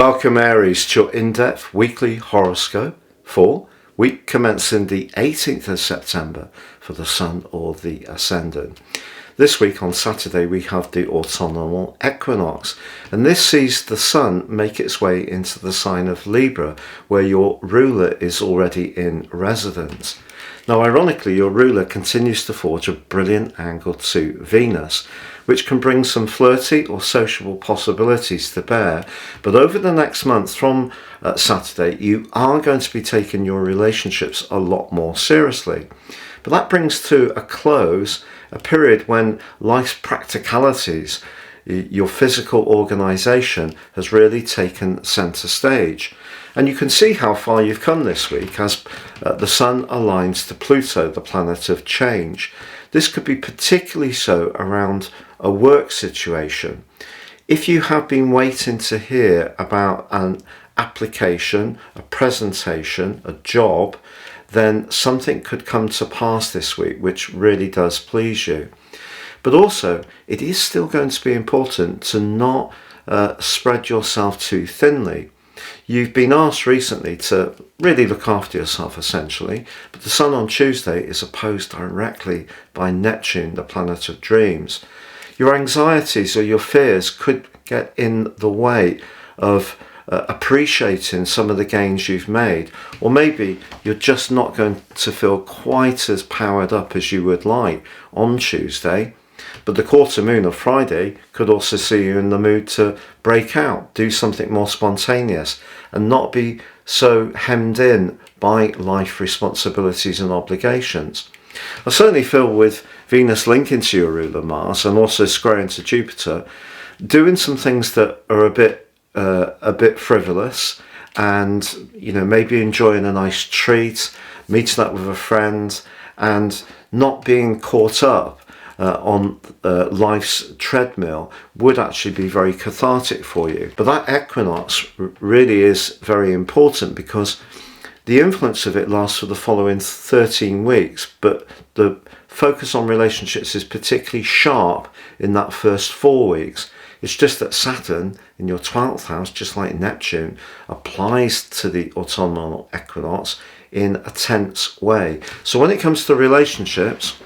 Welcome Aries to your in-depth weekly horoscope for week commencing the 18th of September for the Sun or the Ascendant. This week on Saturday we have the autumnal equinox, and this sees the Sun make its way into the sign of Libra, where your ruler is already in residence. Now ironically, your ruler continues to forge a brilliant angle to Venus, which can bring some flirty or sociable possibilities to bear. But over the next month from Saturday, you are going to be taking your relationships a lot more seriously. But that brings to a close a period when life's practicalities, your physical organisation, has really taken centre stage. And you can see how far you've come this week as the Sun aligns to Pluto, the planet of change. This could be particularly so around a work situation. If you have been waiting to hear about an application, a presentation, a job, then something could come to pass this week which really does please you. But also, it is still going to be important to not spread yourself too thinly. You've been asked recently to really look after yourself essentially, but the Sun on Tuesday is opposed directly by Neptune, the planet of dreams. Your anxieties or your fears could get in the way of appreciating some of the gains you've made, or maybe you're just not going to feel quite as powered up as you would like on Tuesday. But the quarter moon of Friday could also see you in the mood to break out, do something more spontaneous, and not be so hemmed in by life responsibilities and obligations. I certainly feel with Venus linking to your ruler Mars and also squaring to Jupiter, doing some things that are a bit frivolous, and maybe enjoying a nice treat, meeting up with a friend, and not being caught up on life's treadmill would actually be very cathartic for you. But that equinox really is very important because the influence of it lasts for the following 13 weeks, but the focus on relationships is particularly sharp in that first 4 weeks. It's just that Saturn in your 12th house, just like Neptune, applies to the autumnal equinox in a tense way. So when it comes to relationships,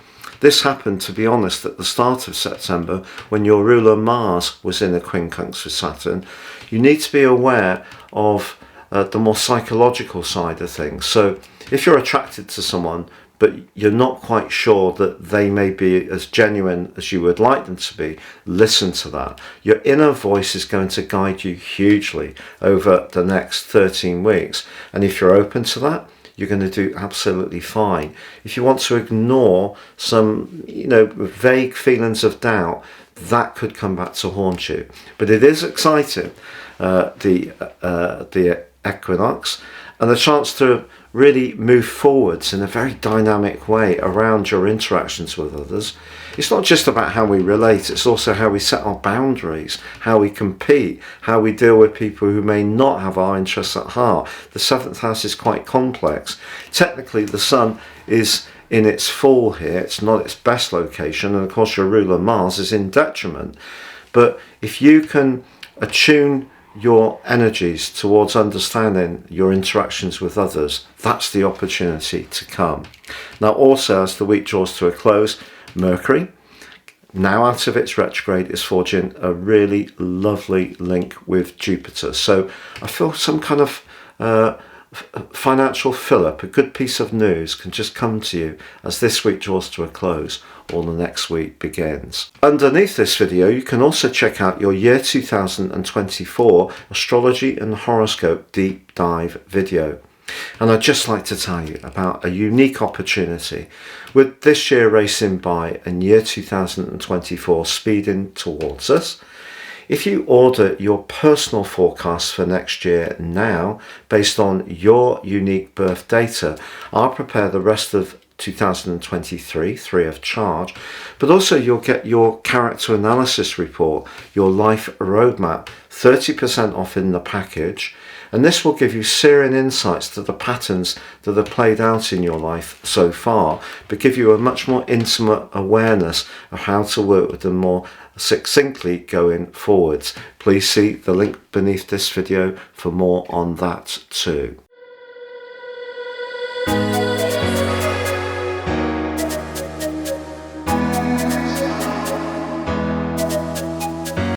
this happened, to be honest, at the start of September when your ruler Mars was in a quincunx with Saturn. You need to be aware of the more psychological side of things. So if you're attracted to someone but you're not quite sure that they may be as genuine as you would like them to be, listen to that. Your inner voice is going to guide you hugely over the next 13 weeks. And if you're open to that, you're going to do absolutely fine. If you want to ignore some, vague feelings of doubt, that could come back to haunt you. But it is exciting, the equinox, and the chance to really move forwards in a very dynamic way around your interactions with others. It's not just about how we relate, it's also how we set our boundaries, how we compete, how we deal with people who may not have our interests at heart. The 7th house is quite complex. Technically, the Sun is in its fall here, it's not its best location, and of course your ruler Mars is in detriment. But if you can attune your energies towards understanding your interactions with others, that's the opportunity to come. Now also, as the week draws to a close, Mercury, now out of its retrograde, is forging a really lovely link with Jupiter. So I feel some kind of financial fill-up, a good piece of news can just come to you as this week draws to a close or the next week begins. Underneath this video, you can also check out your year 2024 Astrology and Horoscope deep dive video. And I'd just like to tell you about a unique opportunity with this year racing by and year 2024 speeding towards us. If you order your personal forecast for next year now, based on your unique birth data, I'll prepare the rest of 2023 free of charge, but also you'll get your character analysis report, your life roadmap, 30% off in the package. And this will give you searing insights to the patterns that are played out in your life so far, but give you a much more intimate awareness of how to work with them more succinctly going forwards. Please see the link beneath this video for more on that too.